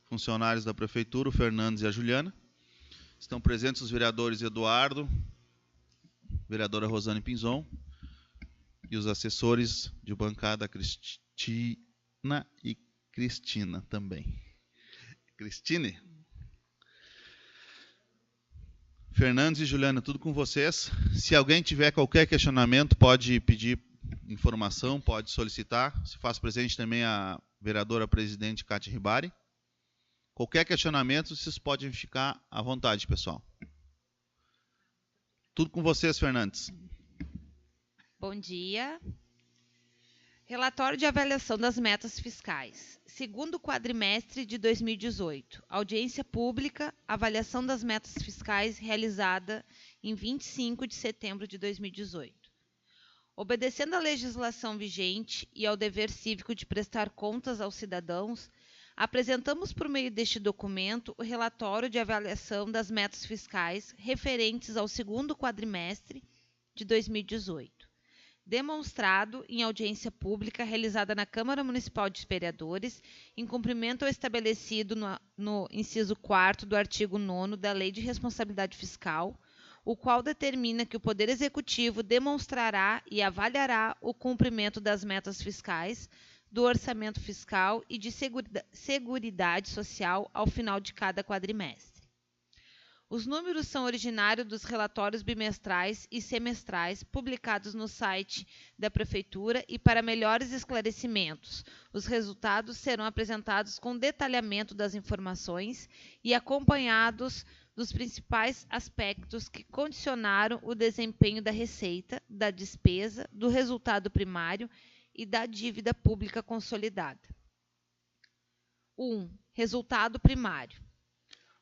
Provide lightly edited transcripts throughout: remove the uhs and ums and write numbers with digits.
funcionários da Prefeitura, o Fernandes e a Juliana. Estão presentes os vereadores Eduardo, vereadora Rosane Pinzon, e os assessores de bancada Cristina e Cristina também. Cristine? Fernandes e Juliana, tudo com vocês. Se alguém tiver qualquer questionamento, pode pedir informação, pode solicitar. Se faz presente também a vereadora presidente Cátia Ribari. Qualquer questionamento, vocês podem ficar à vontade, pessoal. Tudo com vocês, Fernandes. Bom dia. Relatório de avaliação das metas fiscais. Segundo quadrimestre de 2018. Audiência pública, avaliação das metas fiscais realizada em 25 de setembro de 2018. Obedecendo à legislação vigente e ao dever cívico de prestar contas aos cidadãos, apresentamos por meio deste documento o relatório de avaliação das metas fiscais referentes ao segundo quadrimestre de 2018. Demonstrado em audiência pública realizada na Câmara Municipal de Vereadores, em cumprimento ao estabelecido no inciso 4º do artigo 9º da Lei de Responsabilidade Fiscal, o qual determina que o Poder Executivo demonstrará e avaliará o cumprimento das metas fiscais, do orçamento fiscal e de seguridade social ao final de cada quadrimestre. Os números são originários dos relatórios bimestrais e semestrais publicados no site da Prefeitura e, para melhores esclarecimentos, os resultados serão apresentados com detalhamento das informações e acompanhados dos principais aspectos que condicionaram o desempenho da receita, da despesa, do resultado primário e da dívida pública consolidada. 1. Resultado primário.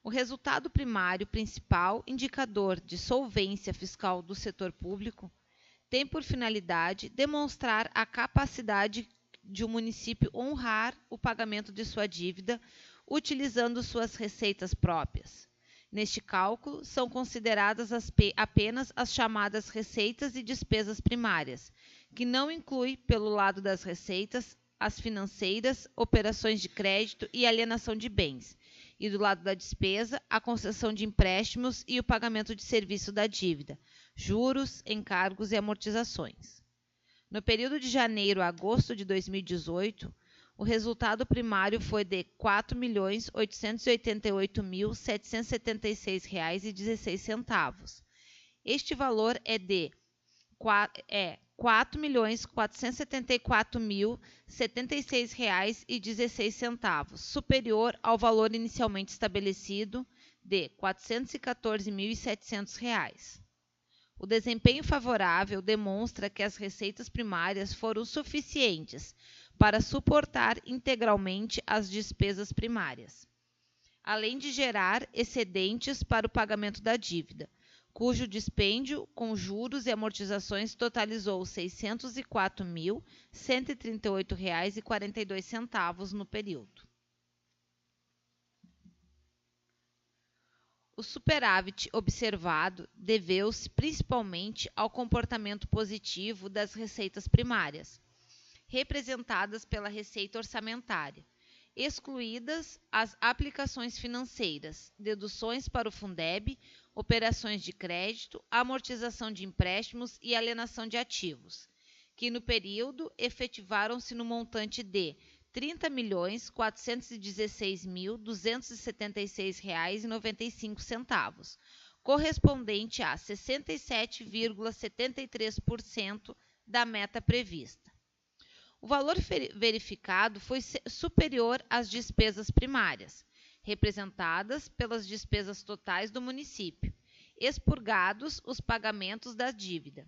O resultado primário principal, indicador de solvência fiscal do setor público, tem por finalidade demonstrar a capacidade de um município honrar o pagamento de sua dívida utilizando suas receitas próprias. Neste cálculo, são consideradas apenas as chamadas receitas e despesas primárias, que não inclui, pelo lado das receitas, as financeiras, operações de crédito e alienação de bens, e do lado da despesa, a concessão de empréstimos e o pagamento de serviço da dívida, juros, encargos e amortizações. No período de janeiro a agosto de 2018, o resultado primário foi de R$ 4.888.776,16. Este valor é de R$ 4.474.076,16, superior ao valor inicialmente estabelecido de R$ 414.700. O desempenho favorável demonstra que as receitas primárias foram suficientes para suportar integralmente as despesas primárias, além de gerar excedentes para o pagamento da dívida, cujo dispêndio com juros e amortizações totalizou R$ 604.138,42 no período. O superávit observado deveu-se principalmente ao comportamento positivo das receitas primárias, representadas pela receita orçamentária, excluídas as aplicações financeiras, deduções para o Fundeb, operações de crédito, amortização de empréstimos e alienação de ativos, que no período efetivaram-se no montante de R$ 30.416.276,95, correspondente a 67,73% da meta prevista. O valor verificado foi superior às despesas primárias, representadas pelas despesas totais do município, expurgados os pagamentos da dívida,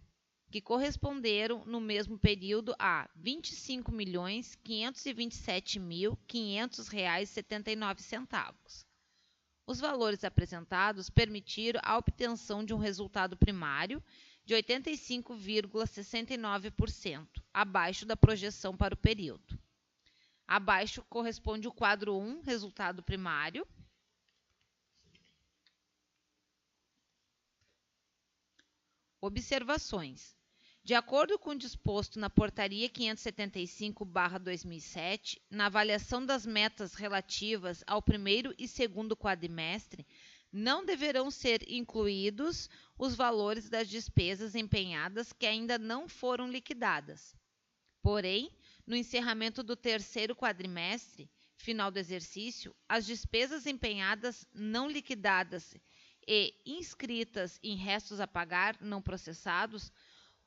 que corresponderam no mesmo período a R$ 25.527.500,79. Os valores apresentados permitiram a obtenção de um resultado primário de 85,69%, abaixo da projeção para o período. Abaixo corresponde o quadro 1, resultado primário. Observações. De acordo com o disposto na Portaria 575/2007, na avaliação das metas relativas ao primeiro e segundo quadrimestre, não deverão ser incluídos os valores das despesas empenhadas que ainda não foram liquidadas. Porém, no encerramento do terceiro quadrimestre, final do exercício, as despesas empenhadas não liquidadas e inscritas em restos a pagar não processados,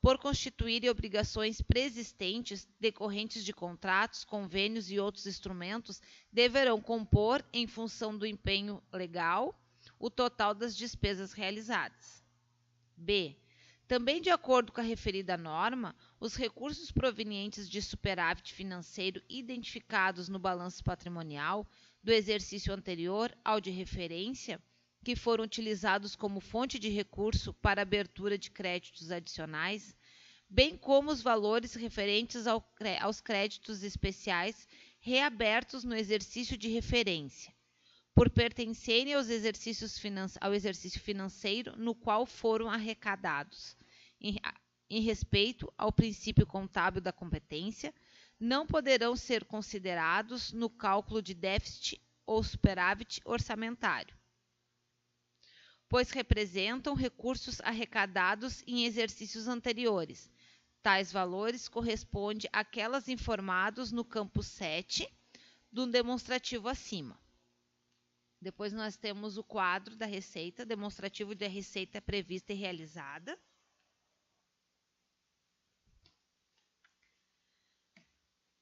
por constituírem obrigações preexistentes decorrentes de contratos, convênios e outros instrumentos, deverão compor, em função do empenho legal, o total das despesas realizadas. B. Também de acordo com a referida norma, os recursos provenientes de superávit financeiro identificados no balanço patrimonial do exercício anterior ao de referência, que foram utilizados como fonte de recurso para abertura de créditos adicionais, bem como os valores referentes aos créditos especiais reabertos no exercício de referência, por pertencerem ao exercício financeiro no qual foram arrecadados, em respeito ao princípio contábil da competência, não poderão ser considerados no cálculo de déficit ou superávit orçamentário, pois representam recursos arrecadados em exercícios anteriores. Tais valores correspondem àquelas informados no campo 7 do demonstrativo acima. Depois nós temos o quadro da receita, demonstrativo da receita prevista e realizada.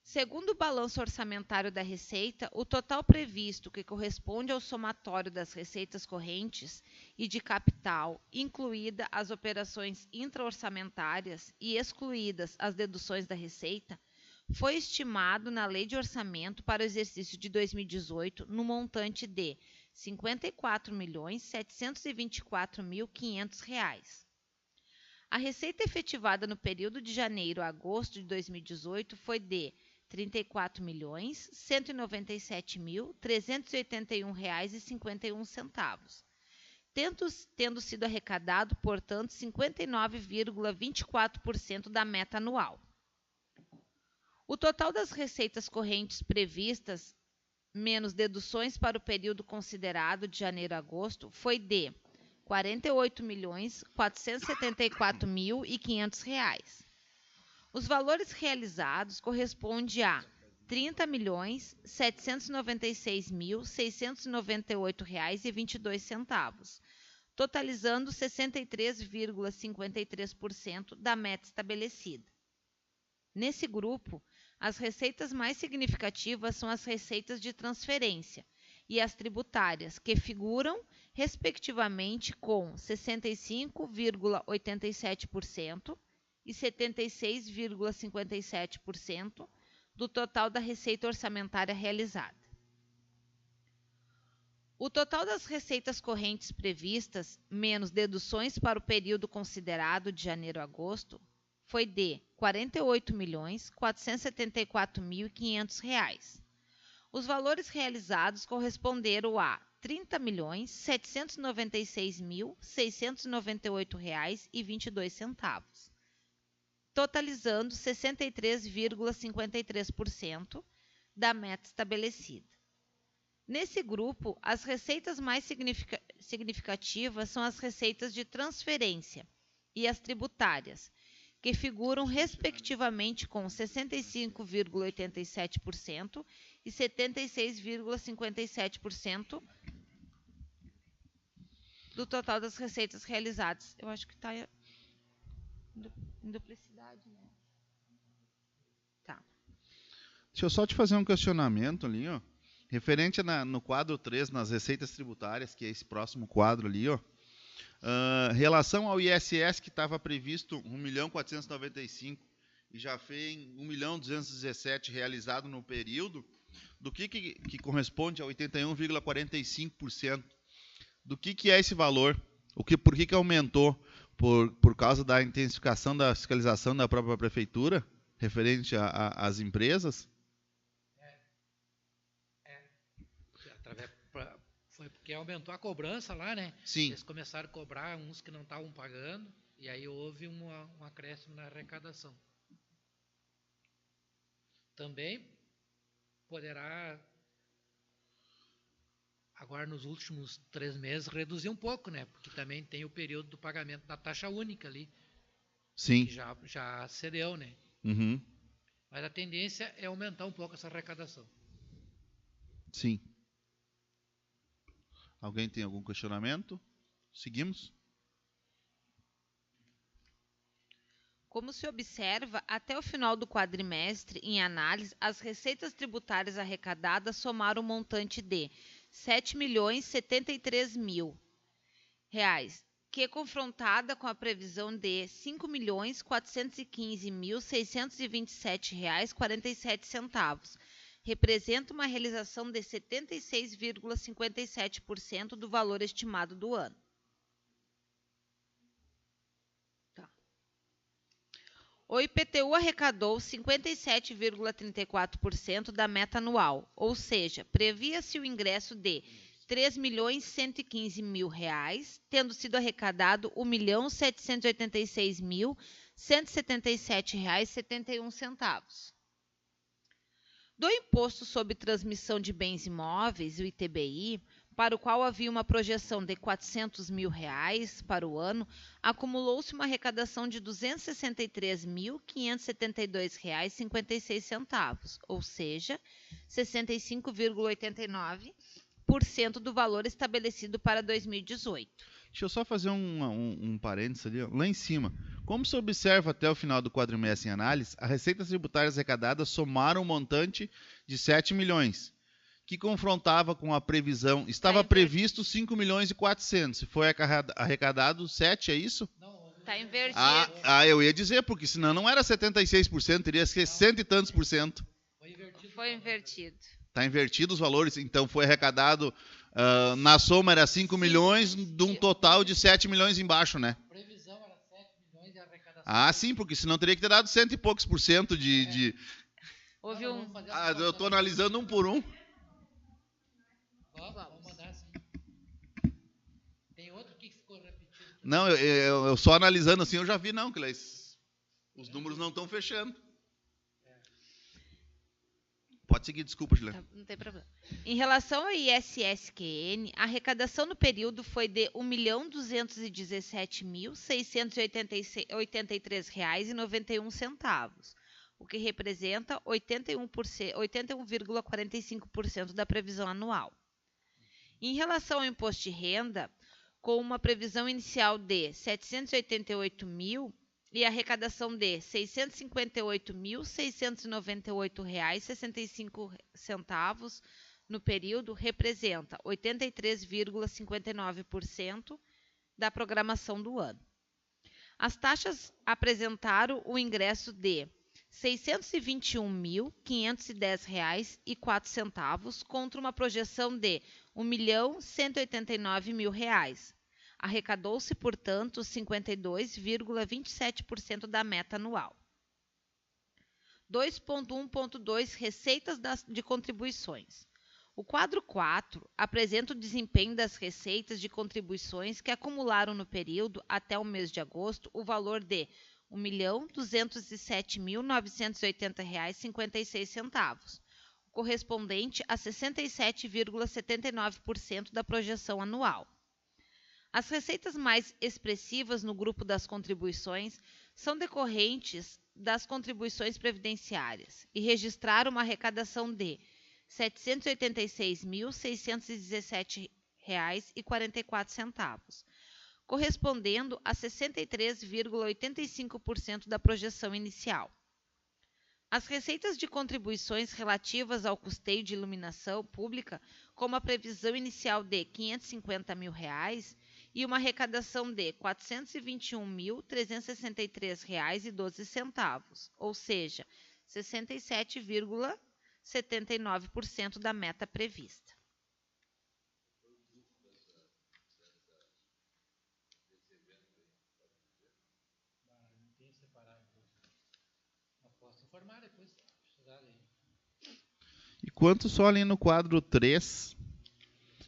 Segundo o balanço orçamentário da receita, o total previsto, que corresponde ao somatório das receitas correntes e de capital, incluída as operações intraorçamentárias e excluídas as deduções da receita, foi estimado na Lei de Orçamento para o exercício de 2018 no montante de R$ 54.724.500. A receita efetivada no período de janeiro a agosto de 2018 foi de R$ 34.197.381,51, tendo sido arrecadado, portanto, 59,24% da meta anual. O total das receitas correntes previstas, menos deduções para o período considerado de janeiro a agosto, foi de R$ 48.474.500. Os valores realizados correspondem a R$ 30.796.698,22, totalizando 63,53% da meta estabelecida. Nesse grupo, as receitas mais significativas são as receitas de transferência e as tributárias, que figuram, respectivamente, com 65,87% e 76,57% do total da receita orçamentária realizada. O total das receitas correntes previstas, menos deduções para o período considerado de janeiro a agosto, foi de R$ 48.474.500. Os valores realizados corresponderam a R$ 30.796.698,22, totalizando 63,53% da meta estabelecida. Nesse grupo, as receitas mais significativas são as receitas de transferência e as tributárias, que figuram respectivamente com 65,87% e 76,57% do total das receitas realizadas. Eu acho que está em duplicidade, né? Tá. Deixa eu só te fazer um questionamento ali, ó. Referente no quadro 3, nas receitas tributárias, que é esse próximo quadro ali, ó. Relação ao ISS, que estava previsto 1.495.000 e já fez 1.217.000 realizado no período, do que corresponde a 81,45%. Do que é esse valor? Por que aumentou? Por causa da intensificação da fiscalização da própria prefeitura, referente às empresas? Foi porque aumentou a cobrança lá, né? Sim. Eles começaram a cobrar uns que não estavam pagando E aí houve um acréscimo na arrecadação. Também poderá, agora nos últimos 3 meses, reduzir um pouco, né? Porque também tem o período do pagamento da taxa única ali. Sim. Que já cedeu, né? Uhum. Mas a tendência é aumentar um pouco essa arrecadação. Sim. Alguém tem algum questionamento? Seguimos? Como se observa, até o final do quadrimestre, em análise, as receitas tributárias arrecadadas somaram um montante de R$ 7.073.000, que, confrontada com a previsão de R$ 5.415.627,47, representa uma realização de 76,57% do valor estimado do ano. O IPTU arrecadou 57,34% da meta anual, ou seja, previa-se o ingresso de R$ 3.115.000, tendo sido arrecadado R$ 1.786.177,71. Do Imposto sobre Transmissão de Bens Imóveis, o ITBI, para o qual havia uma projeção de R$ 400.000 para o ano, acumulou-se uma arrecadação de R$ 263.572,56, ou seja, 65,89% do valor estabelecido para 2018. Deixa eu só fazer um parênteses ali. Lá em cima, como se observa até o final do quadrimestre em análise, as receitas tributárias arrecadadas somaram um montante de 7 milhões, que confrontava com a previsão. Estava previsto 5 milhões e 400. Foi arrecadado 7, é isso? Está invertido. Eu ia dizer, porque senão não era 76%, teria que ser cento e tantos por cento. Foi invertido. Está invertido os valores, então foi arrecadado, na soma era 5 milhões, de um total de 7 milhões embaixo, né? A previsão era 7 milhões de arrecadação. Ah, sim, porque senão teria que ter dado 100 e poucos por cento de... Houve um... eu estou analisando um por um. Vamos mandar assim. Tem outro que ficou repetido. Não, eu só analisando assim, eu já vi, não, que os números não estão fechando. Pode seguir, desculpa, Juliana. Não tem problema. Em relação ao ISSQN, a arrecadação no período foi de R$ 1.217.683,91, o que representa 81,45% da previsão anual. Em relação ao imposto de renda, com uma previsão inicial de R$ 788.000 e arrecadação de R$ 658.698,65 no período, representa 83,59% da programação do ano. As taxas apresentaram o ingresso de R$ 621.510,04 contra uma projeção de R$ 1.189.000. Arrecadou-se, portanto, 52,27% da meta anual. 2.1.2 Receitas de contribuições. O quadro 4 apresenta o desempenho das receitas de contribuições que acumularam no período até o mês de agosto o valor de R$ 1.207.980,56, correspondente a 67,79% da projeção anual. As receitas mais expressivas no grupo das contribuições são decorrentes das contribuições previdenciárias e registraram uma arrecadação de R$ 786.617,44, correspondendo a 63,85% da projeção inicial. As receitas de contribuições relativas ao custeio de iluminação pública, com uma previsão inicial de R$ 550.000 e uma arrecadação de R$ 421.363,12, ou seja, 67,79% da meta prevista. Não tem separado. Não posso informar depois. E quanto só ali no quadro 3,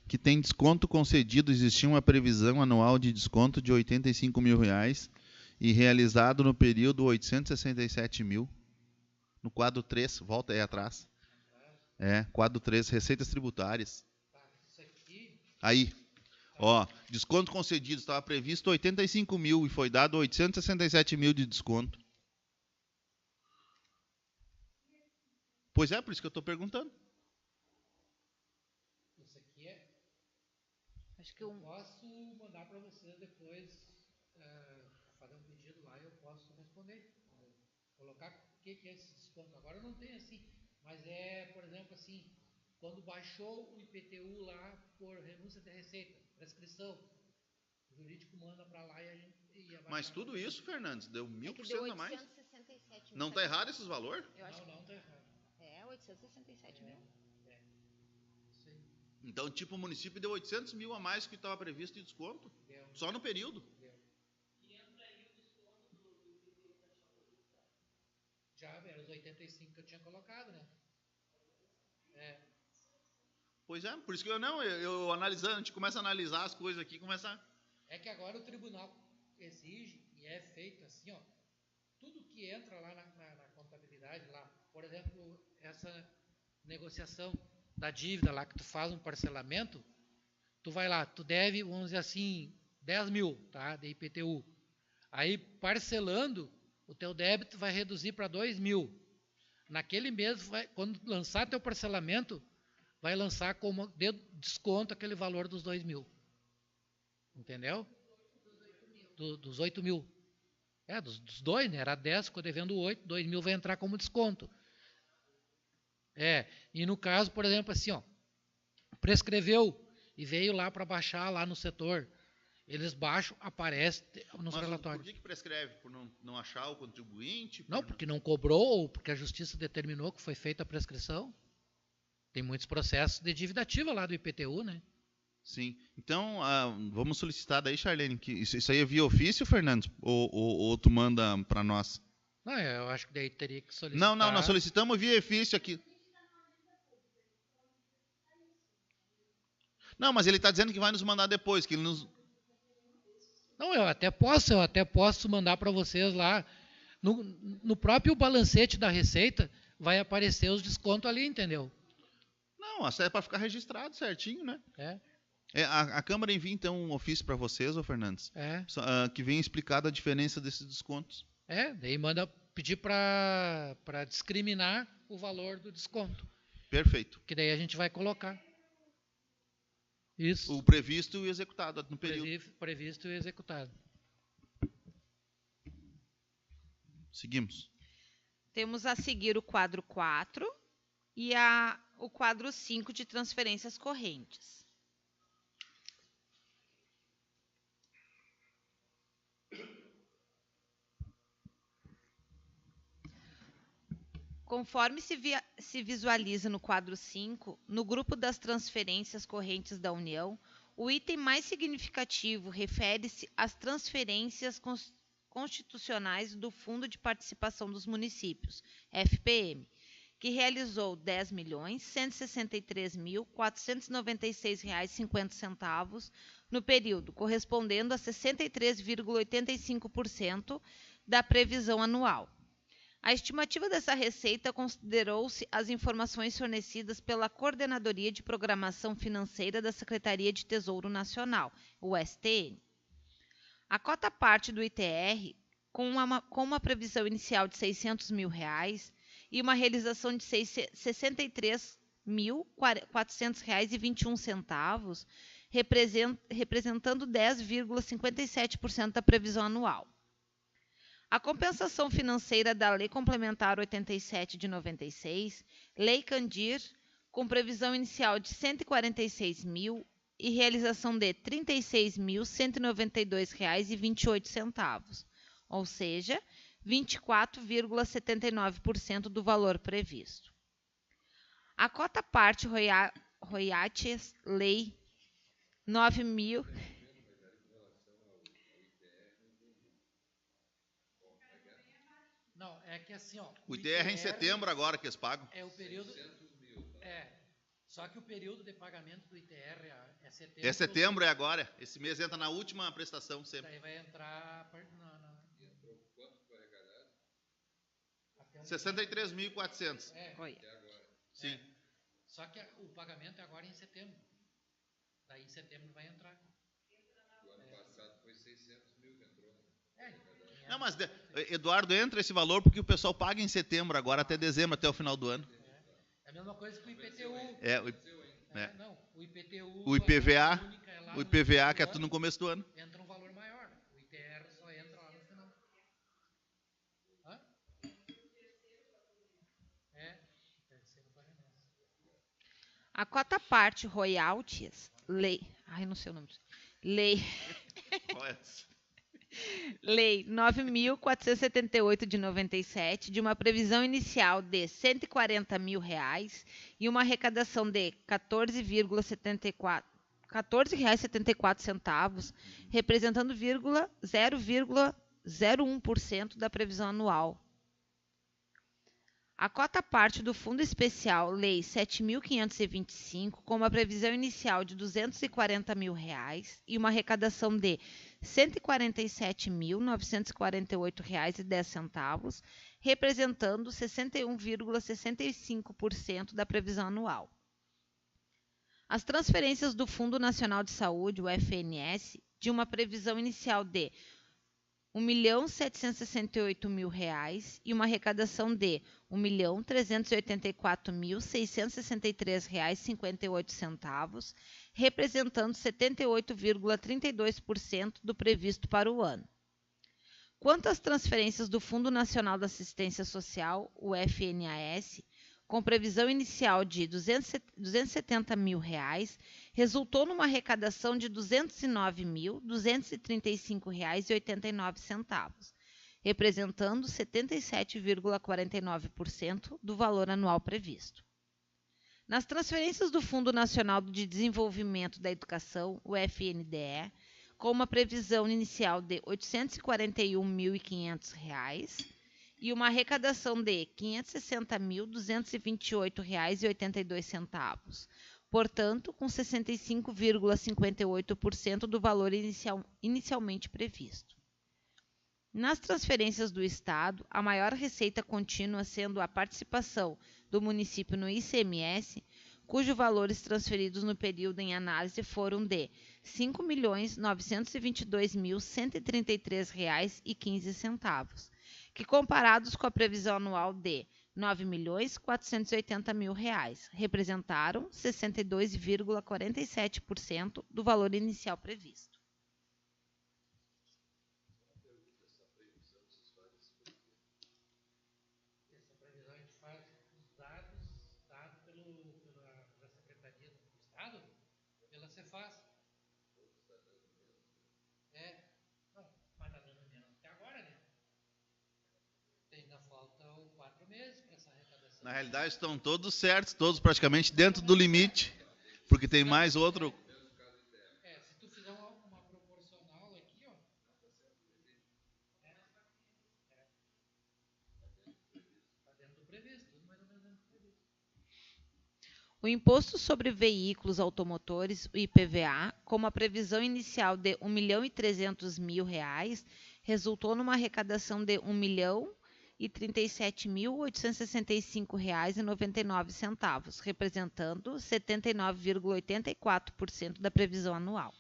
que tem desconto concedido, existia uma previsão anual de desconto de R$ 85.000 e realizado no período 867 mil. No quadro 3, volta aí atrás. Quadro 3, receitas tributárias. Aí, ó, desconto concedido, estava previsto 85 mil e foi dado 867 mil de desconto. Pois é, por isso que eu estou perguntando. Isso aqui é... Acho que eu posso mandar para vocês depois, fazer um pedido lá e eu posso responder. Colocar o que é esse desconto. Agora não tem assim, mas por exemplo, assim, quando baixou o IPTU lá por renúncia de receita, prescrição, o jurídico manda para lá e a gente... Mas tudo isso, Fernandes, deu 1000% a mais? 867 mil. Não está errado esses valores? Não está errado. 867 mil. Isso aí. Então, tipo, o município deu 800 mil a mais que estava previsto de desconto? Deu. Só no período? Deu. E entra aí o desconto do IPTU taxado. Já, era os 85 que eu tinha colocado, né? Pois é, por isso que eu analisando, a gente começa a analisar as coisas aqui, É que agora o tribunal exige, e é feito assim, ó, tudo que entra lá na contabilidade, lá, por exemplo, essa negociação da dívida lá, que tu faz um parcelamento, tu vai lá, tu deve, vamos dizer assim, 10 mil, tá, de IPTU. Aí, parcelando, o teu débito vai reduzir para 2 mil. Naquele mês, quando lançar teu parcelamento, vai lançar como de desconto aquele valor dos 2 mil. Entendeu? Dos 8 mil. Dos dois, né? Era 10, ficou devendo 8, 2 mil vai entrar como desconto. E no caso, por exemplo, assim, ó, prescreveu e veio lá para baixar lá no setor. Eles baixam, aparece nos relatórios. Por que prescreve? Por não achar o contribuinte? Não, porque não cobrou, ou porque a justiça determinou que foi feita a prescrição. Tem muitos processos de dívida ativa lá do IPTU, né? Sim. Então, vamos solicitar daí, Charlene, que isso aí é via ofício, Fernandes? Ou tu manda para nós? Não, eu acho que daí teria que solicitar. Não, nós solicitamos via ofício aqui. Não, mas ele está dizendo que vai nos mandar depois, que ele nos... Não, eu até posso mandar para vocês lá. No próprio balancete da Receita vai aparecer os descontos ali, entendeu? Não, é para ficar registrado certinho, né? A Câmara envia então um ofício para vocês, ô Fernandes, que venha explicada a diferença desses descontos. Daí manda pedir para discriminar o valor do desconto. Perfeito. Que daí a gente vai colocar. Isso. O previsto e o executado no período. Previsto e executado. Seguimos. Temos a seguir o quadro 4 e o quadro 5 de transferências correntes. Conforme se visualiza no quadro 5, no grupo das transferências correntes da União, o item mais significativo refere-se às transferências constitucionais do Fundo de Participação dos Municípios, FPM, que realizou R$ 10.163.496,50 no período, correspondendo a 63,85% da previsão anual. A estimativa dessa receita considerou-se as informações fornecidas pela Coordenadoria de Programação Financeira da Secretaria de Tesouro Nacional, o STN. A cota parte do ITR, com uma previsão inicial de R$ 600 mil e uma realização de R$ 63.400,21, representando 10,57% da previsão anual. A compensação financeira da Lei Complementar 87 de 96, Lei Candir, com previsão inicial de R$ 146 mil e realização de R$ 36.192,28, ou seja, 24,79% do valor previsto. A cota parte royalties Lei 9.000... Não, é que assim, ó... O ITR é em setembro agora que eles pagam. É o período... Só que o período de pagamento do ITR é setembro. É setembro, é agora. Esse mês entra na última prestação sempre. Daí vai entrar 63.400. Oi. Sim. Só que o pagamento é agora em setembro. Daí em setembro vai entrar. O ano passado foi 600 mil que entrou. Não, mas, Eduardo, entra esse valor porque o pessoal paga em setembro, agora até dezembro, até o final do ano. É a mesma coisa que o IPTU. Não, o IPTU. o IPVA, Única, o IPVA que é tudo no começo do ano. Entra um valor maior. O ITR só entra lá no final. Hã? Terceiro pagamento. A cota parte royalties, lei... Ai, não sei o nome. Lei 9.478 de 97, de uma previsão inicial de R$ 140 mil e uma arrecadação de R$ 14,74, representando 0,01% da previsão anual. A cota parte do Fundo Especial Lei 7.525, com uma previsão inicial de R$ 240 mil e uma arrecadação de R$ 147.948,10, representando 61,65% da previsão anual. As transferências do Fundo Nacional de Saúde, o FNS, de uma previsão inicial de R$ 1.768.000 e uma arrecadação de R$ 1.384.663,58, representando 78,32% do previsto para o ano. Quanto às transferências do Fundo Nacional de Assistência Social, o FNAS, com previsão inicial de R$ 270 mil, resultou numa arrecadação de R$ 209.235,89, representando 77,49% do valor anual previsto. Nas transferências do Fundo Nacional de Desenvolvimento da Educação, o FNDE, com uma previsão inicial de R$ 841.500 e uma arrecadação de R$ 560.228,82, portanto, com 65,58% do valor inicialmente previsto. Nas transferências do Estado, a maior receita contínua sendo a participação do município no ICMS, cujos valores transferidos no período em análise foram de R$ 5.922.133,15, que comparados com a previsão anual de R$ 9.480.000, representaram 62,47% do valor inicial previsto. Essa previsão a gente faz os dados pela Secretaria do Estado, pela Cefaz. Não, mas está dando menos até agora, né? Ainda faltam 4 meses para essa arrecadação. Na realidade, estão todos certos, todos praticamente dentro do limite, porque tem mais outro. Se tu fizer uma proporcional aqui, ó. Está dentro do previsto, tudo mais ou menos dentro do previsto. O Imposto sobre Veículos Automotores, o IPVA, com uma previsão inicial de R$ 1.300.000, resultou numa arrecadação de R$ 1.037.865,99, representando 79,84% da previsão anual.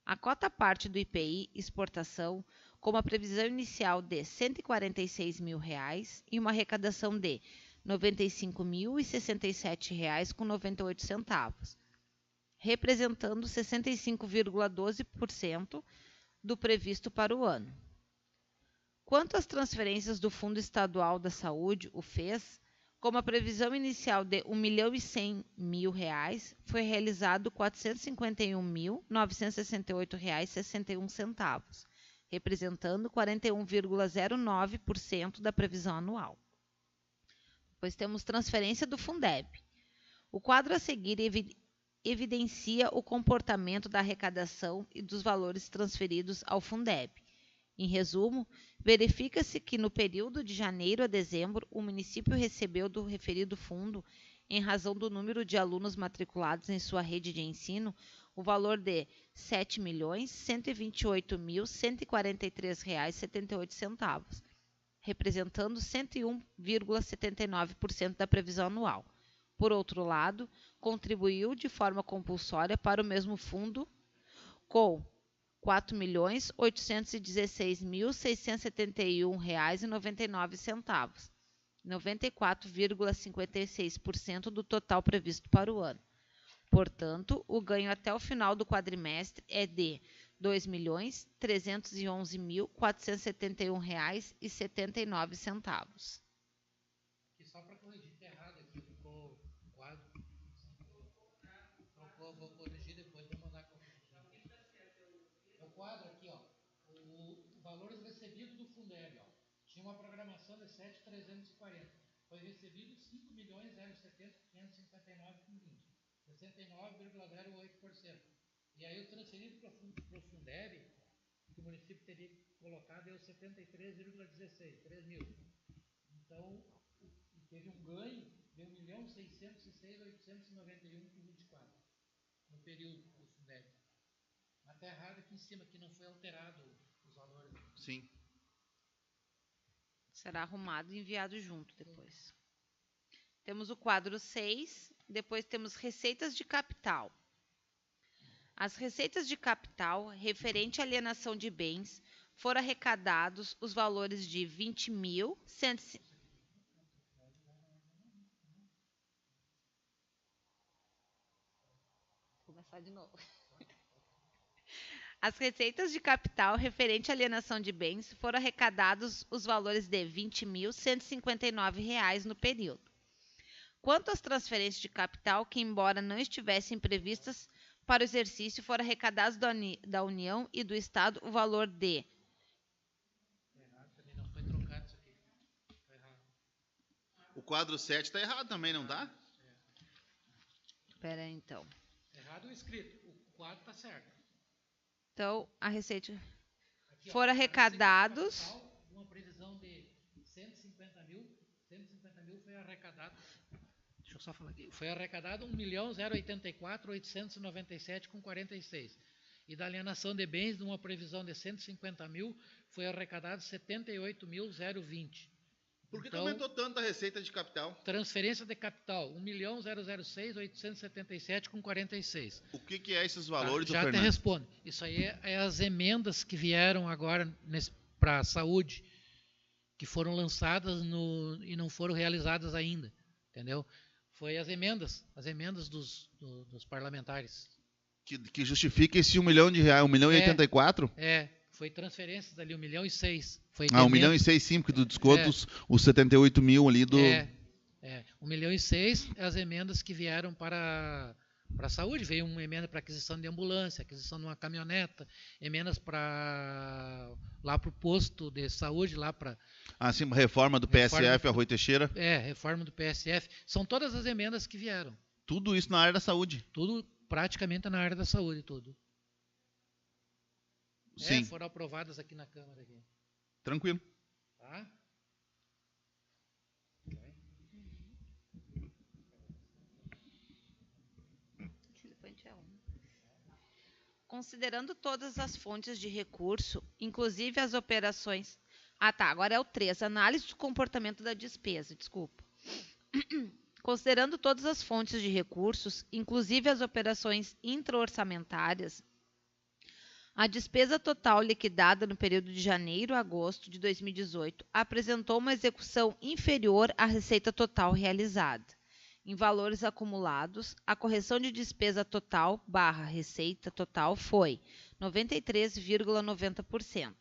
A cota parte do IPI exportação, com uma previsão inicial de R$ 146.000 e uma arrecadação de R$ 95.067,98, representando 65,12% do previsto para o ano. Quanto às transferências do Fundo Estadual da Saúde, o FES, com uma previsão inicial de R$ 1.100.000, foi realizado R$ 451.968,61, representando 41,09% da previsão anual. Depois temos transferência do Fundeb. O quadro a seguir evidencia o comportamento da arrecadação e dos valores transferidos ao Fundeb. Em resumo, verifica-se que no período de janeiro a dezembro, o município recebeu do referido fundo, em razão do número de alunos matriculados em sua rede de ensino, o valor de R$ 7.128.143,78, representando 101,79% da previsão anual. Por outro lado, contribuiu de forma compulsória para o mesmo fundo com R$ 4.816.671,99, 94,56% do total previsto para o ano. Portanto, o ganho até o final do quadrimestre é de R$ 2.311.471,79. Aqui só para corrigir, tá errado aqui, ficou quadro. Vou corrigir depois, vou mandar corrigir aqui. O quadro aqui, ó, o valores recebidos do Fundeb, ó, tinha uma programação de 7.340, foi recebido 5.070.559,20, 69,08%. E aí o transferido para o Fundeb, que o município teria colocado, deu 73,16, 3 mil. Então, teve um ganho de 1.606.891,24 no período do Fundeb. Mas está errado aqui em cima, que não foi alterado os valores. Sim. Será arrumado e enviado junto depois. Temos o quadro 6, depois temos receitas de capital. As receitas de capital referente à alienação de bens foram arrecadados os valores de 20.100. Vou começar de novo. As receitas de capital referente à alienação de bens foram arrecadados os valores de R$ 20.159 no período. Quanto às transferências de capital, que embora não estivessem previstas para o exercício, foram arrecadados da União e do Estado o valor de... Errado, também não foi trocado isso aqui. Está errado. O quadro 7 está errado também, não tá? Espera aí, então. Errado o escrito, o quadro está certo. Então, a receita... Aqui, ó, foram arrecadados... capital, uma previsão de 150 mil foi arrecadado. Deixa eu só falar aqui. Foi arrecadado 1.084.897,46. E da alienação de bens, de uma previsão de 150 mil, foi arrecadado 78.020. Por que Então, aumentou tanto a receita de capital? transferência de capital, 1.006.877,46. O que é esses valores, já Fernando? te respondo. Isso aí é as emendas que vieram agora para a saúde, que foram lançadas e não foram realizadas ainda, entendeu? Foi as emendas dos parlamentares. Que justifica esse R$ 1 milhão, R$ 1 milhão e 84? Foi transferências ali, 1.006 milhões. Foi 1 milhão e 6, sim, porque tu desconta os 78 mil ali do... 1 milhão e 6 é as emendas que vieram para a saúde. Veio uma emenda para aquisição de ambulância, aquisição de uma caminhoneta, emendas lá para o posto de saúde, lá para... Ah, sim, reforma do PSF, Arroio Teixeira. Reforma do PSF. São todas as emendas que vieram. Tudo isso na área da saúde. Tudo praticamente na área da saúde, tudo. Sim. Foram aprovadas aqui na Câmara. Aqui. Tranquilo. Tá? Considerando todas as fontes de recurso, inclusive as operações... agora é o 3, análise do comportamento da despesa, desculpa. Considerando todas as fontes de recursos, inclusive as operações intraorçamentárias, a despesa total liquidada no período de janeiro a agosto de 2018 apresentou uma execução inferior à receita total realizada. Em valores acumulados, a correção de despesa total / receita total foi 93,90%,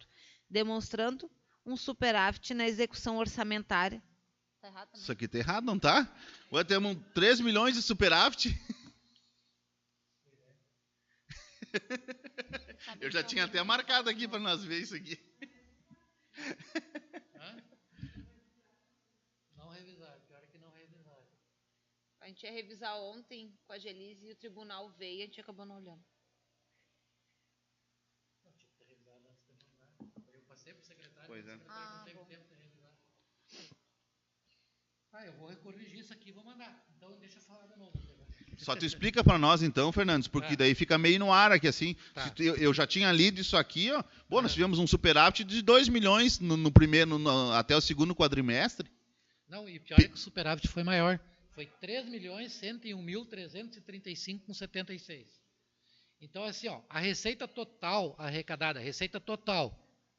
demonstrando um superávit na execução orçamentária. Tá errado também? Isso aqui tá errado, não tá? Ué, temos 3 milhões de superávit. Eu já tinha até marcado aqui para nós ver isso aqui. Não revisaram, pior é que não revisaram. A gente ia revisar ontem com a Gelise e o tribunal veio e a gente acabou não olhando. Não, tinha que ter revisado antes de mandar. Eu passei para o secretário, Pois é. O secretário não teve tempo de revisar. Eu vou corrigir isso aqui e vou mandar. Então, deixa eu falar de novo. Só tu explica para nós então, Fernandes, porque daí fica meio no ar aqui assim. Tá. Eu já tinha lido isso aqui, ó. Bom, nós tivemos um superávit de 2 milhões no primeiro, até o segundo quadrimestre. Não, e pior é que o superávit foi maior. Foi 3.101.335,76. Então, assim, ó, a receita total arrecadada,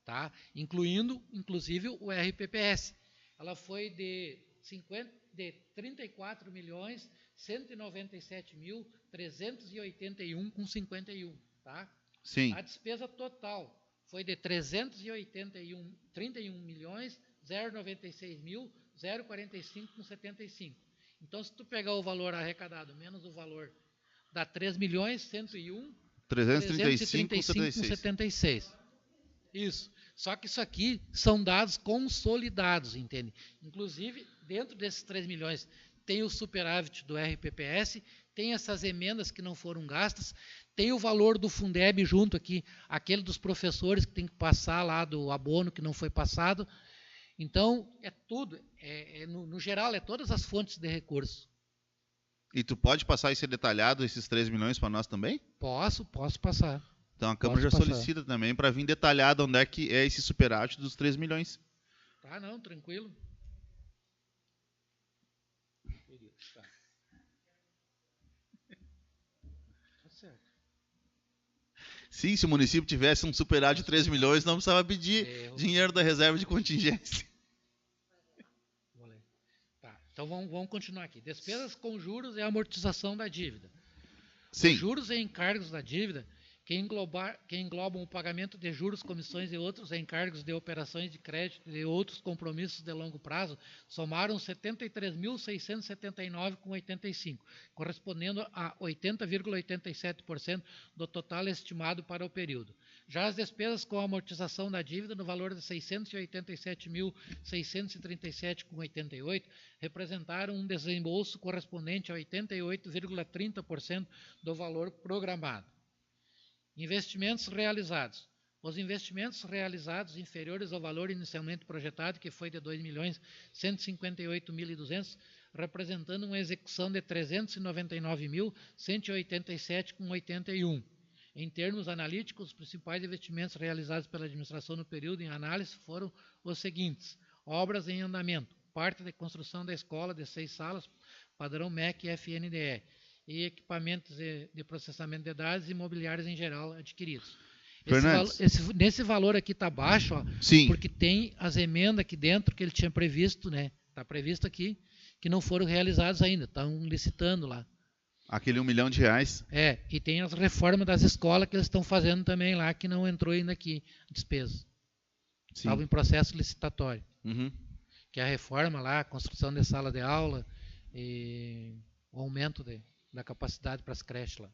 tá? Inclusive o RPPS, ela foi de 34.197.381,51, tá? Sim. A despesa total foi de 331.096.045,75. Então, se tu pegar o valor arrecadado menos o valor, dá 3.101.335,76. Isso. Só que isso aqui são dados consolidados, entende? Inclusive, dentro desses 3 milhões, tem o superávit do RPPS, tem essas emendas que não foram gastas, tem o valor do Fundeb junto aqui, aquele dos professores que tem que passar lá do abono que não foi passado. Então, é tudo, no geral, é todas as fontes de recurso. E tu pode passar esse detalhado, esses 3 milhões para nós também? Posso passar. Então a Câmara já solicita também para vir detalhado onde é que é esse superávit dos 3 milhões. Tá, não, tranquilo. Tá. Tá certo. Sim, se o município tivesse um superávit de 3 milhões, não precisava pedir dinheiro da reserva de contingência. Tá, então vamos continuar aqui. Despesas com juros e amortização da dívida. Sim. Os juros e encargos da dívida, que englobam o pagamento de juros, comissões e outros encargos de operações de crédito e outros compromissos de longo prazo, somaram 73.679,85, correspondendo a 80,87% do total estimado para o período. Já as despesas com amortização da dívida, no valor de 687.637,88, representaram um desembolso correspondente a 88,30% do valor programado. Investimentos realizados. Os investimentos realizados inferiores ao valor inicialmente projetado, que foi de 2.158.200, representando uma execução de 399.187,81. Em termos analíticos, os principais investimentos realizados pela administração no período em análise foram os seguintes: obras em andamento, parte de construção da escola de 6 salas, padrão MEC e FNDE, e equipamentos de processamento de dados e imobiliários em geral adquiridos. Nesse valor aqui está baixo, ó, sim, porque tem as emendas aqui dentro que ele tinha previsto, né? Está previsto aqui, que não foram realizadas ainda, estão licitando lá. Aquele R$1 milhão. E tem as reformas das escolas que eles estão fazendo também lá, que não entrou ainda aqui, despesa. Estava em processo licitatório. Uhum. Que é a reforma lá, a construção de sala de aula e o aumento da capacidade para as creches lá.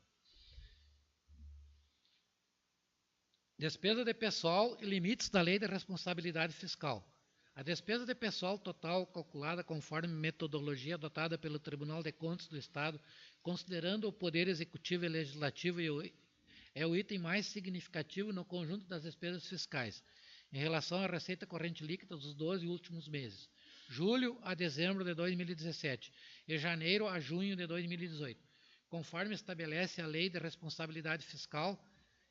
Despesa de pessoal e limites da Lei de Responsabilidade Fiscal. A despesa de pessoal total calculada conforme metodologia adotada pelo Tribunal de Contas do Estado, considerando o Poder Executivo e Legislativo, é o item mais significativo no conjunto das despesas fiscais, em relação à receita corrente líquida dos 12 últimos meses, julho a dezembro de 2017 e janeiro a junho de 2018. Conforme estabelece a Lei de Responsabilidade Fiscal,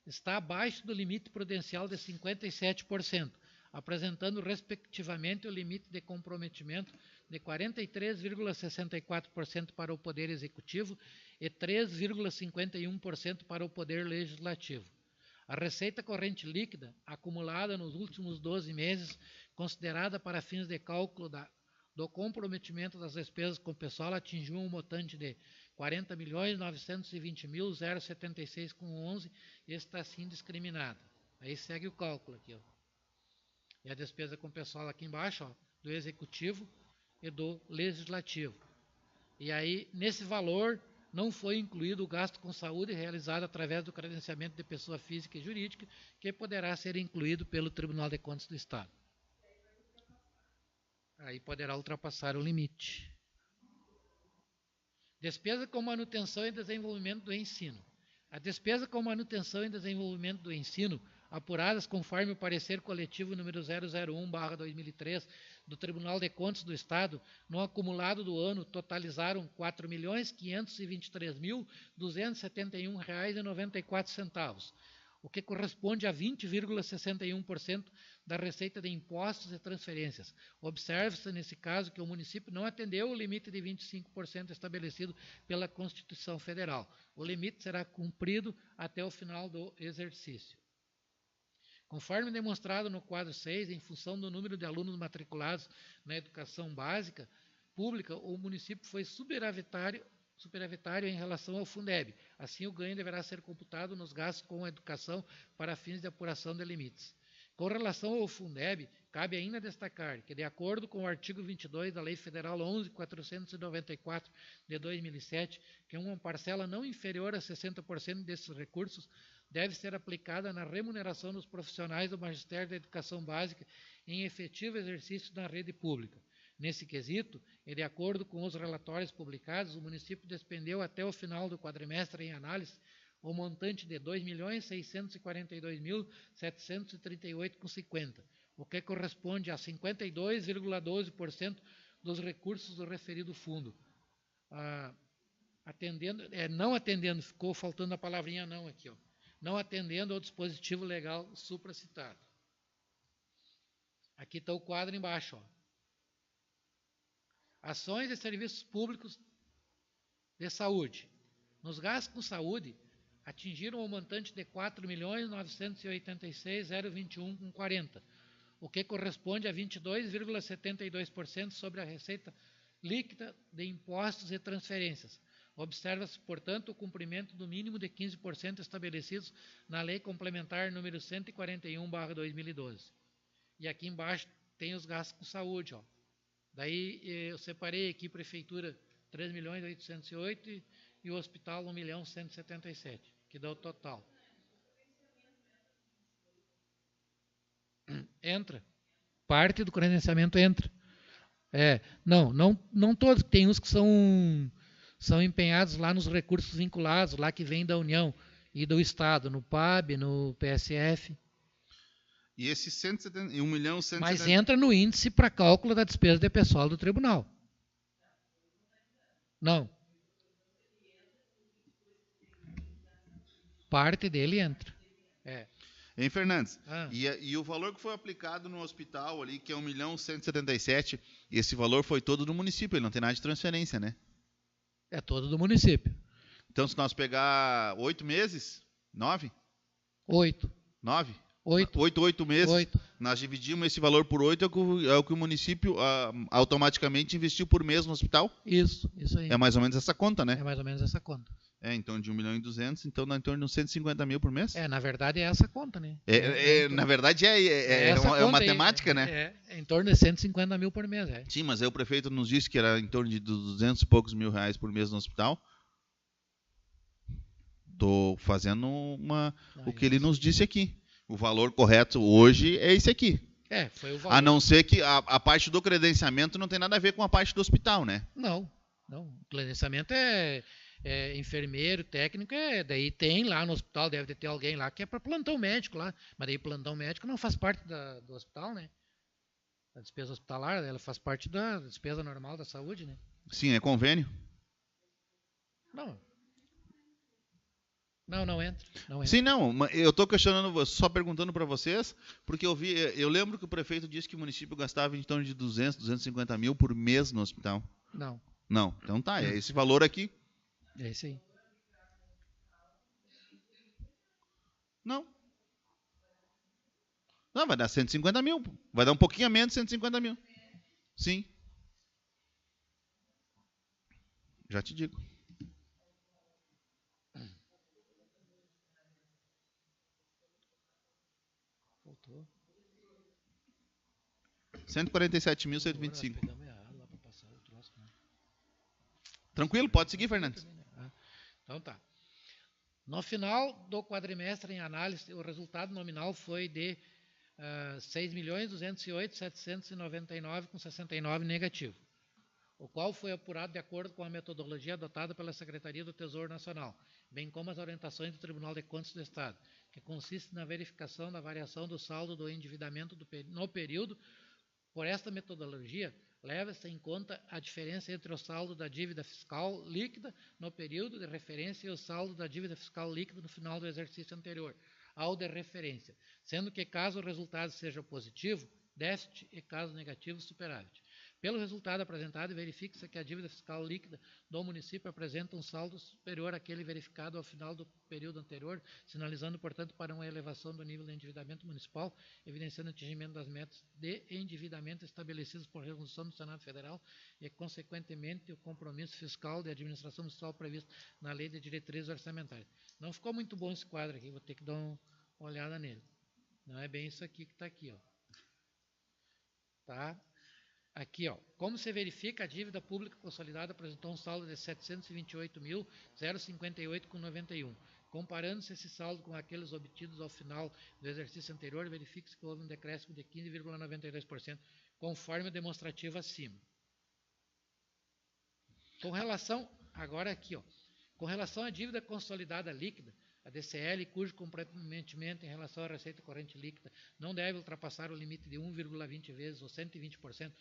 está abaixo do limite prudencial de 57%, apresentando respectivamente o limite de comprometimento de 43,64% para o Poder Executivo e 3,51% para o Poder Legislativo. A receita corrente líquida, acumulada nos últimos 12 meses, considerada para fins de cálculo do comprometimento das despesas com pessoal, atingiu um montante de 40.920.076,11 e está assim discriminada. Aí segue o cálculo aqui, ó. E a despesa com pessoal aqui embaixo, ó, do Executivo e do Legislativo. E aí, nesse valor, não foi incluído o gasto com saúde realizado através do credenciamento de pessoa física e jurídica, que poderá ser incluído pelo Tribunal de Contas do Estado. Aí poderá ultrapassar o limite. Despesa com manutenção e desenvolvimento do ensino. A despesa com manutenção e desenvolvimento do ensino apuradas conforme o parecer coletivo número 001/2003 do Tribunal de Contas do Estado, no acumulado do ano totalizaram R$ 4.523.271,94, o que corresponde a 20,61% da receita de impostos e transferências. Observe-se, nesse caso, que o município não atendeu o limite de 25% estabelecido pela Constituição Federal. O limite será cumprido até o final do exercício. Conforme demonstrado no quadro 6, em função do número de alunos matriculados na educação básica pública, o município foi superavitário em relação ao Fundeb. Assim, o ganho deverá ser computado nos gastos com a educação para fins de apuração de limites. Com relação ao Fundeb, cabe ainda destacar que, de acordo com o artigo 22 da Lei Federal 11.494 de 2007, que uma parcela não inferior a 60% desses recursos deve ser aplicada na remuneração dos profissionais do Magistério da Educação Básica em efetivo exercício na rede pública. Nesse quesito, e de acordo com os relatórios publicados, o município despendeu até o final do quadrimestre em análise o montante de R$ 2.642.738,50, o que corresponde a 52,12% dos recursos do referido fundo. Não atendendo, ficou faltando a palavrinha não aqui, ó. Não atendendo ao dispositivo legal supracitado. Aqui está o quadro embaixo. Ó. Ações e serviços públicos de saúde. Nos gastos com saúde, atingiram o montante de R$ 4.986.021,40, o que corresponde a 22,72% sobre a receita líquida de impostos e transferências. Observa-se, portanto, o cumprimento do mínimo de 15% estabelecidos na Lei Complementar número 141/2012. E aqui embaixo tem os gastos com saúde. Ó. Daí eu separei aqui Prefeitura 3.808.000 e o Hospital 1.177.000, que dá o total. Entra. Parte do credenciamento entra. Não todos, tem uns que são empenhados lá nos recursos vinculados, lá que vem da União e do Estado, no PAB, no PSF. E esse 171 milhões... Mas entra no índice para cálculo da despesa de pessoal do tribunal. Não. Parte dele entra. Hein, Fernandes? E o valor que foi aplicado no hospital ali, que é 1.177.000, esse valor foi todo do município, ele não tem nada de transferência, né? É todo do município. Então, se nós pegar 8 meses, 9? 8. 9? 8 meses, 8. Nós dividimos esse valor por 8, é o que o município automaticamente investiu por mês no hospital? Isso aí. É mais ou menos essa conta, né? É mais ou menos essa conta. Então de 1.200.000, então dá em torno de uns 150.000 por mês? Na verdade é essa conta, né? Na verdade é matemática, né? É em torno de 150.000 por mês, Sim, mas aí o prefeito nos disse que era em torno de 200 e poucos mil reais por mês no hospital. Estou fazendo o que ele nos disse aqui. O valor correto hoje é esse aqui. Foi o valor. A não ser que a parte do credenciamento não tem nada a ver com a parte do hospital, né? Não. O credenciamento é enfermeiro, técnico, daí tem lá no hospital, deve ter alguém lá que é para plantão médico lá, mas daí plantão médico não faz parte do hospital, né? A despesa hospitalar, ela faz parte da despesa normal da saúde, né? Sim, é convênio? Não entra. Sim, não, eu estou questionando, só perguntando para vocês, porque eu lembro que o prefeito disse que o município gastava em torno de 250 mil por mês no hospital. Não, então tá, é esse valor aqui. É esse aí. Não, vai dar 150 mil. Vai dar um pouquinho a menos de 150 mil. Sim. Já te digo. Faltou. 147.125. Tranquilo, pode seguir, Fernandes. Então tá. No final do quadrimestre em análise, o resultado nominal foi de 6.208.799,69 negativo, o qual foi apurado de acordo com a metodologia adotada pela Secretaria do Tesouro Nacional, bem como as orientações do Tribunal de Contas do Estado, que consiste na verificação da variação do saldo do endividamento no período. Por esta metodologia, leva-se em conta a diferença entre o saldo da dívida fiscal líquida no período de referência e o saldo da dívida fiscal líquida no final do exercício anterior ao de referência, sendo que, caso o resultado seja positivo, déficit, e caso negativo, superávit. Pelo resultado apresentado, verifica-se que a dívida fiscal líquida do município apresenta um saldo superior àquele verificado ao final do período anterior, sinalizando, portanto, para uma elevação do nível de endividamento municipal, evidenciando o atingimento das metas de endividamento estabelecidas por resolução do Senado Federal e, consequentemente, o compromisso fiscal de administração municipal previsto na Lei de Diretrizes Orçamentárias. Não ficou muito bom esse quadro aqui, vou ter que dar uma olhada nele. Não é bem isso aqui que está aqui, ó. Tá? Aqui, ó, como se verifica, a dívida pública consolidada apresentou um saldo de 728.058,91. Comparando-se esse saldo com aqueles obtidos ao final do exercício anterior, verifica-se que houve um decréscimo de 15,92%, conforme o demonstrativo acima. Com relação, agora aqui, ó, com relação à dívida consolidada líquida, a DCL, cujo comprometimento em relação à receita corrente líquida não deve ultrapassar o limite de 1,20 vezes ou 120%,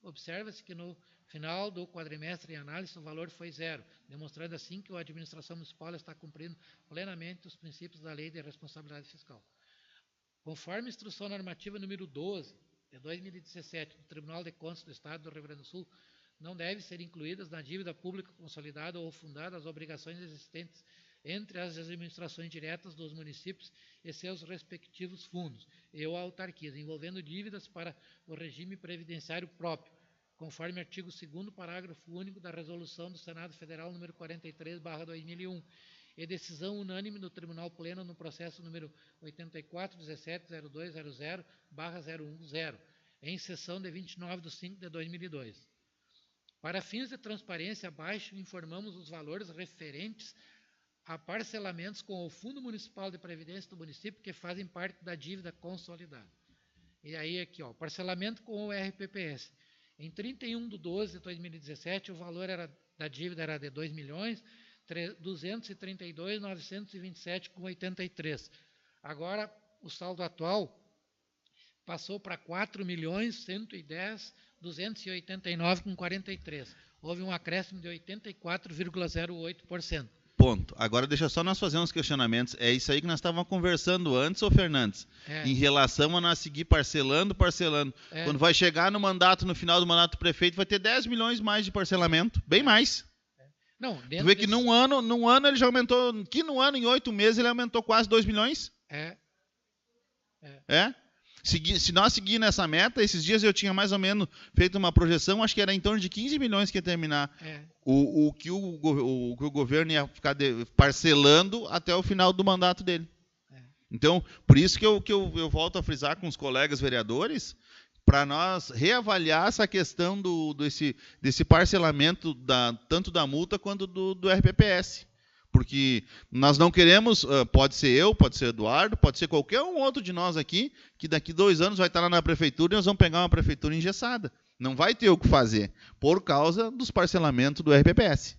observa-se que no final do quadrimestre em análise o valor foi zero, demonstrando assim que a administração municipal está cumprindo plenamente os princípios da Lei de Responsabilidade Fiscal. Conforme a Instrução Normativa número 12, de 2017, do Tribunal de Contas do Estado do Rio Grande do Sul, não devem ser incluídas na dívida pública consolidada ou fundada as obrigações existentes entre as administrações diretas dos municípios e seus respectivos fundos e ou autarquias, envolvendo dívidas para o regime previdenciário próprio, conforme artigo 2º, parágrafo único da Resolução do Senado Federal número 43/2001, e decisão unânime do Tribunal Pleno no processo número 84.17.0200/010, em sessão de 29/5/2002. Para fins de transparência, abaixo informamos os valores referentes a parcelamentos com o Fundo Municipal de Previdência do município que fazem parte da dívida consolidada. E aí aqui, ó, parcelamento com o RPPS. Em 31/12/2017, o valor da dívida era de R$ 2.232.927,83. Agora, o saldo atual passou para R$ 4.110.289,43. Houve um acréscimo de 84,08%. Ponto. Agora deixa só nós fazer uns questionamentos. É isso aí que nós estávamos conversando antes, ô Fernandes. Em relação a nós seguir parcelando. Quando vai chegar no mandato, no final do mandato do prefeito, vai ter 10 milhões mais de parcelamento. Bem mais. Não, tu vê que num ano ele já aumentou, que no ano, em 8 meses, ele aumentou quase 2 milhões. Se nós seguir nessa meta, esses dias eu tinha mais ou menos feito uma projeção, acho que era em torno de 15 milhões que ia terminar o que o governo ia ficar parcelando até o final do mandato dele. Então, por isso que eu volto a frisar com os colegas vereadores, para nós reavaliar essa questão desse parcelamento tanto da multa quanto do RPPS. Porque nós não queremos, pode ser eu, pode ser Eduardo, pode ser qualquer um outro de nós aqui, que daqui 2 anos vai estar lá na prefeitura e nós vamos pegar uma prefeitura engessada. Não vai ter o que fazer, por causa dos parcelamentos do RPPS.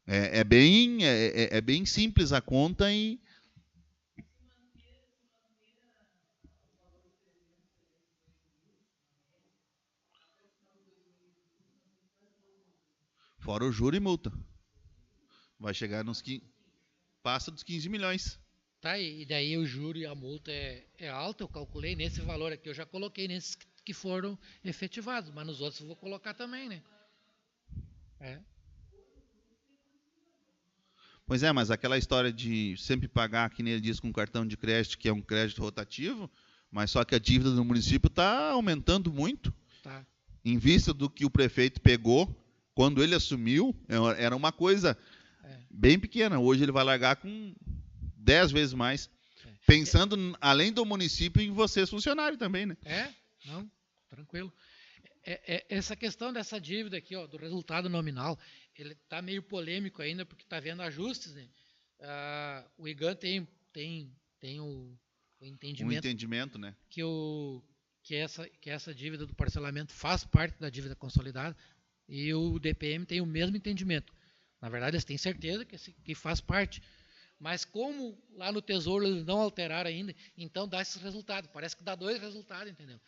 É bem simples a conta e... Fora o juro e multa. Vai chegar nos 15, passa dos 15 milhões. Tá, e daí o juro e a multa é alta, eu calculei nesse valor aqui, eu já coloquei nesses que foram efetivados, mas nos outros eu vou colocar também, né? Pois é, mas aquela história de sempre pagar, que nem ele diz, com cartão de crédito, que é um crédito rotativo, mas só que a dívida do município está aumentando muito. Tá. Em vista do que o prefeito pegou, quando ele assumiu, era uma coisa... bem pequena. Hoje ele vai largar com 10 vezes mais. Pensando, além do município, em vocês funcionários também, né? Não, tranquilo. Essa questão dessa dívida aqui, ó, do resultado nominal, ele está meio polêmico ainda, porque está havendo ajustes, né? O IGAN tem o entendimento, né? Que essa dívida do parcelamento faz parte da dívida consolidada, e o DPM tem o mesmo entendimento. Na verdade, eles têm certeza que faz parte, Mas como lá no Tesouro eles não alteraram ainda, então dá esses resultados. Parece que dá 2 resultados, entendeu?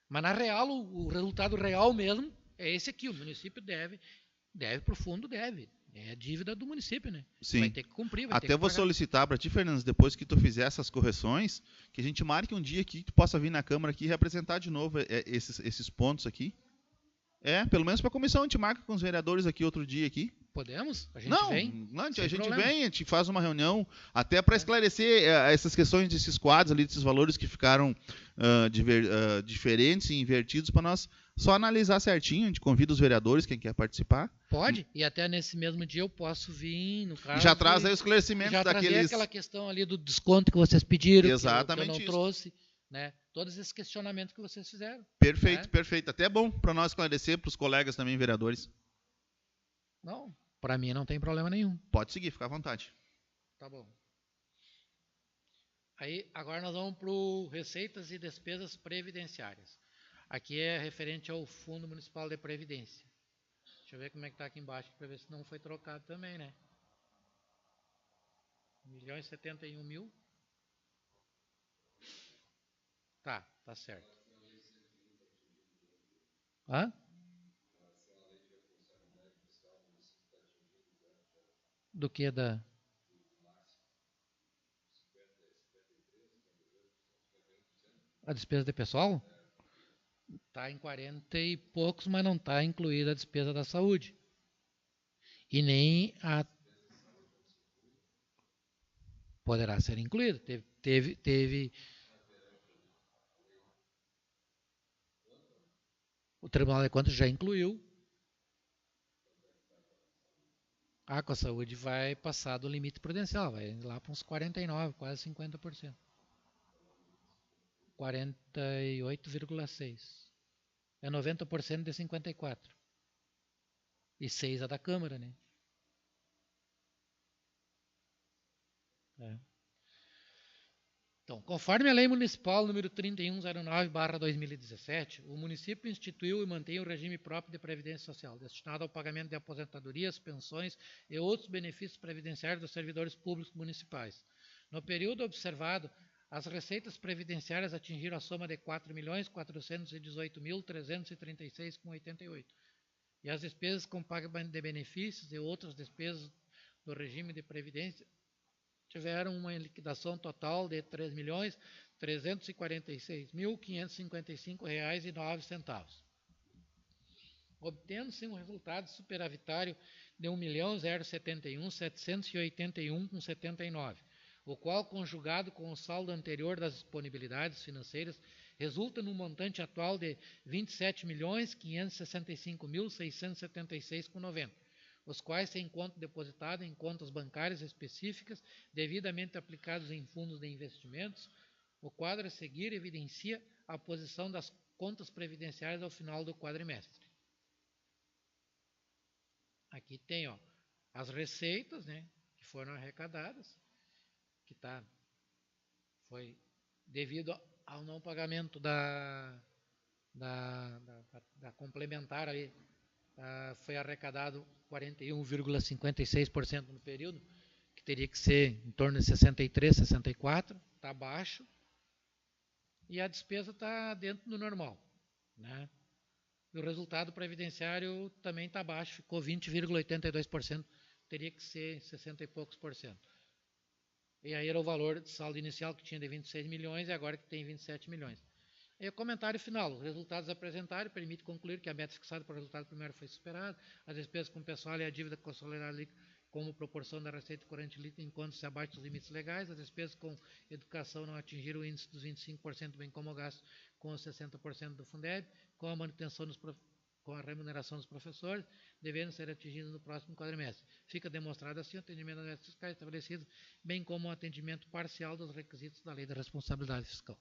Mas na real, o resultado real mesmo é esse aqui. O município deve pro fundo, deve. É dívida do município, né? Sim. Vai ter que cumprir, vai ter Até que vou pagar. solicitar para ti, Fernandes, depois que tu fizer essas correções, que a gente marque um dia aqui que tu possa vir na Câmara aqui e representar de novo esses pontos aqui. Pelo menos para a comissão, a gente marca com os vereadores aqui outro dia aqui. Podemos? A gente Não, vem? a Sem gente problema. vem, a gente faz uma reunião até para esclarecer essas questões desses quadros ali, desses valores que ficaram diferentes e invertidos, para nós só analisar certinho. A gente convida os vereadores, quem quer participar. Pode, e até nesse mesmo dia eu posso vir, no caso... Já traz aí os esclarecimentos já daqueles... trazer aquela questão ali do desconto que vocês pediram, Exatamente que eu não isso. trouxe, né? Todos esses questionamentos que vocês fizeram. Perfeito, né? perfeito. Até é bom para nós esclarecer, para os colegas também, vereadores. Não, para mim não tem problema nenhum. Pode seguir, fica à vontade. Tá bom. Aí, agora nós vamos para o receitas e despesas previdenciárias. Aqui é referente ao Fundo Municipal de Previdência. Deixa eu ver como é que está aqui embaixo, para ver se não foi trocado também, né? 1.071.000. Tá certo. Hã? Do que da... A despesa de pessoal? Está em 40 e poucos, mas não está incluída a despesa da saúde. E nem a... Poderá ser incluída. Teve... O Tribunal de Contas já incluiu. Com a saúde vai passar do limite prudencial, vai lá para uns 49, quase 50%. 48,6%. É 90% de 54%. E 6% a da Câmara, né? Então, conforme a Lei Municipal número 3109/2017, o município instituiu e mantém o regime próprio de previdência social, destinado ao pagamento de aposentadorias, pensões e outros benefícios previdenciários dos servidores públicos municipais. No período observado, as receitas previdenciárias atingiram a soma de R$ 4.418.336,88. E as despesas com pagamento de benefícios e outras despesas do regime de previdência tiveram uma liquidação total de R$ 3.346.555,09, obtendo-se um resultado superavitário de R$ 1.071.781,79, o qual, conjugado com o saldo anterior das disponibilidades financeiras, resulta num montante atual de R$ 27.565.676,90. os quais se encontram depositados em contas bancárias específicas, devidamente aplicados em fundos de investimentos. O quadro a seguir evidencia a posição das contas previdenciárias ao final do quadrimestre. Aqui tem as receitas, né, que foram arrecadadas, que foi devido ao não pagamento da complementar ali, foi arrecadado 41,56% no período, que teria que ser em torno de 63, 64, está baixo, e a despesa está dentro do normal, né? E o resultado previdenciário também está baixo, ficou 20,82%, teria que ser 60 e poucos por cento. E aí era o valor de saldo inicial que tinha de 26 milhões e agora que tem 27 milhões. E o comentário final, os resultados apresentados permite concluir que a meta fixada para o resultado primário foi superada, as despesas com pessoal e a dívida consolidada como proporção da receita corrente líquida encontram-se abaixo dos limites legais, as despesas com educação não atingiram o índice dos 25%, bem como o gasto com os 60% do Fundeb, com a manutenção com a remuneração dos professores, devendo ser atingidos no próximo quadrimestre. Fica demonstrado assim o atendimento das metas fiscais estabelecidas, bem como o atendimento parcial dos requisitos da Lei da Responsabilidade Fiscal.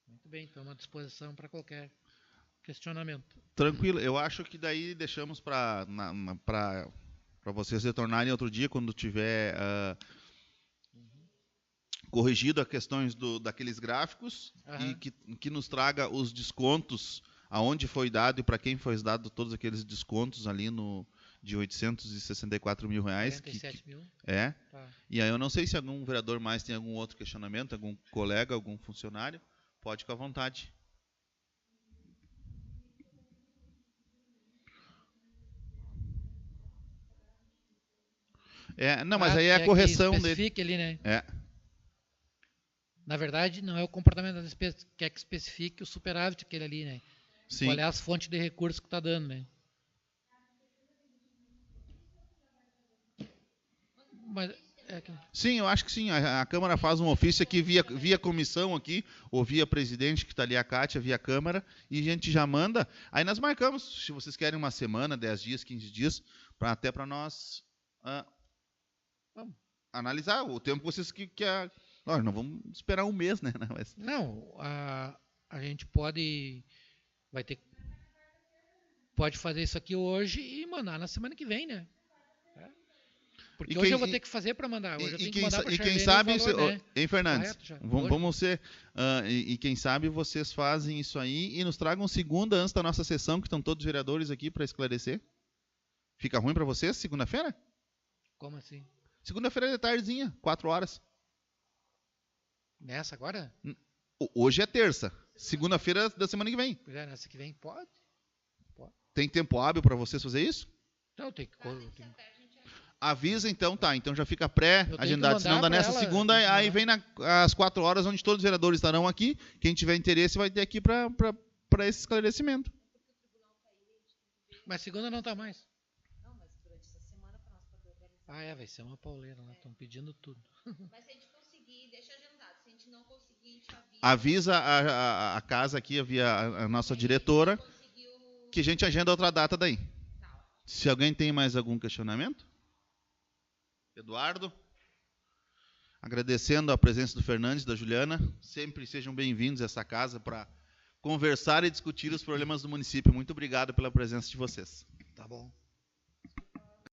Muito bem, então à disposição para qualquer questionamento. Tranquilo, eu acho que daí deixamos para vocês retornarem outro dia, quando tiver corrigido as questões daqueles gráficos e que nos traga os descontos, aonde foi dado e para quem foi dado todos aqueles descontos ali de 864 mil reais. 47 mil. É. Tá. E aí eu não sei se algum vereador mais tem algum outro questionamento, algum colega, algum funcionário. Pode ficar à vontade. Não, mas aí é a correção dele. Especifique ali, né? É. Na verdade, não é o comportamento das despesas, quer que especifique o superávit aquele ali, né? Sim. Qual é as fontes de recursos que está dando, né? Mas, sim, eu acho que sim. A Câmara faz um ofício aqui via comissão aqui, ou via presidente, que está ali a Kátia, via Câmara, e a gente já manda. Aí nós marcamos, se vocês querem uma semana, 10 dias, 15 dias, até para nós analisar o tempo que vocês nós não vamos esperar um mês, né? Mas... Não, a gente pode fazer isso aqui hoje e mandar na semana que vem, né? Porque hoje eu vou ter que fazer para mandar. Hoje eu tenho que mandar para quem sabe, valor, né? Hein, Fernandes? Vamos ser. E quem sabe vocês fazem isso aí e nos tragam segunda antes da nossa sessão, que estão todos os vereadores aqui para esclarecer. Fica ruim para vocês, segunda-feira? Como assim? Segunda-feira de tardezinha, 4 horas. Nessa agora? Hoje é terça. Segunda-feira da semana que vem. Pois é, nessa que vem pode. Tem tempo hábil para vocês fazer isso? Não, tem que... Avisa então, tá. Então já fica pré-agendado. Senão dá nessa ela, segunda, aí vem às 4 horas, onde todos os vereadores estarão aqui. Quem tiver interesse vai ter aqui para esse esclarecimento. Mas segunda não está mais. Não, mas durante essa semana para nós poder organizar. Vai ser uma pauleira lá. Estão pedindo tudo. Mas se a gente conseguir, deixa agendado. Se a gente não conseguir, a gente avisa. Avisa a casa aqui, a nossa diretora, que a gente agenda outra data daí. Se alguém tem mais algum questionamento? Eduardo? Agradecendo a presença do Fernandes e da Juliana. Sempre sejam bem-vindos a essa casa para conversar e discutir os problemas do município. Muito obrigado pela presença de vocês. Tá bom.